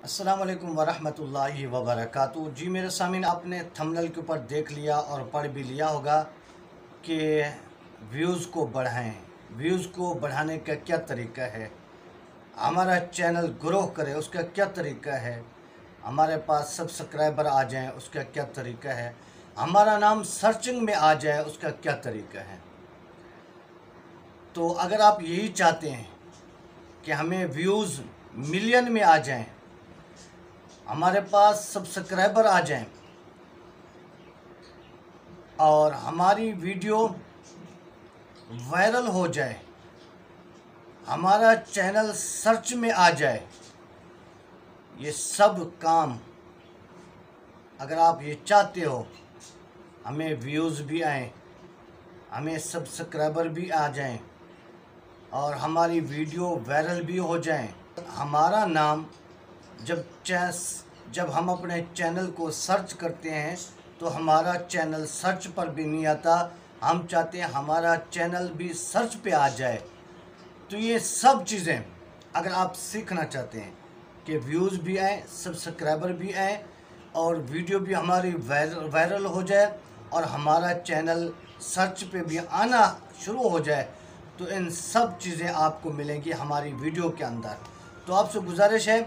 अस्सलाम वालेकुम वरहमतुल्लाहि वबरकातुहू। जी मेरे सामीन, आपने थंबनेल के ऊपर देख लिया और पढ़ भी लिया होगा कि व्यूज़ को बढ़ाएं। व्यूज़ को बढ़ाने का क्या तरीका है, हमारा चैनल ग्रो करे उसका क्या तरीका है, हमारे पास सब्सक्राइबर आ जाएं उसका क्या तरीका है, हमारा नाम सर्चिंग में आ जाए उसका क्या तरीका है। तो अगर आप यही चाहते हैं कि हमें व्यूज़ मिलियन में आ जाएं, हमारे पास सब्सक्राइबर आ जाएं और हमारी वीडियो वायरल हो जाए, हमारा चैनल सर्च में आ जाए, ये सब काम अगर आप ये चाहते हो, हमें व्यूज़ भी आएँ, हमें सब्सक्राइबर भी आ जाएं और हमारी वीडियो वायरल भी हो जाएं, हमारा नाम जब हम अपने चैनल को सर्च करते हैं तो हमारा चैनल सर्च पर भी नहीं आता। हम चाहते हैं हमारा चैनल भी सर्च पे आ जाए। तो ये सब चीज़ें अगर आप सीखना चाहते हैं कि व्यूज़ भी आए, सब्सक्राइबर भी आए और वीडियो भी हमारी वायरल हो जाए और हमारा चैनल सर्च पे भी आना शुरू हो जाए, तो इन सब चीज़ें आपको मिलेंगी हमारी वीडियो के अंदर। तो आपसे गुजारिश है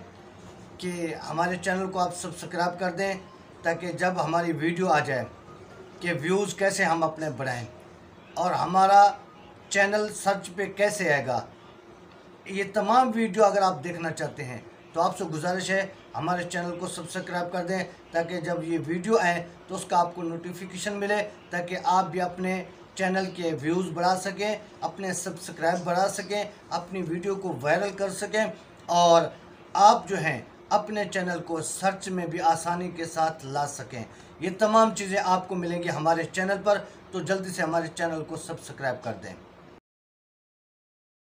कि हमारे चैनल को आप सब्सक्राइब कर दें ताकि जब हमारी वीडियो आ जाए कि व्यूज़ कैसे हम अपने बढ़ाएं और हमारा चैनल सर्च पे कैसे आएगा, ये तमाम वीडियो अगर आप देखना चाहते हैं तो आपसे गुजारिश है हमारे चैनल को सब्सक्राइब कर दें ताकि जब ये वीडियो आए तो उसका आपको नोटिफिकेशन मिले, ताकि आप भी अपने चैनल के व्यूज़ बढ़ा सकें, अपने सब्सक्राइब बढ़ा सकें, अपनी वीडियो को वायरल कर सकें और आप जो हैं अपने चैनल को सर्च में भी आसानी के साथ ला सकें। ये तमाम चीज़ें आपको मिलेंगी हमारे चैनल पर, तो जल्दी से हमारे चैनल को सब्सक्राइब कर दें।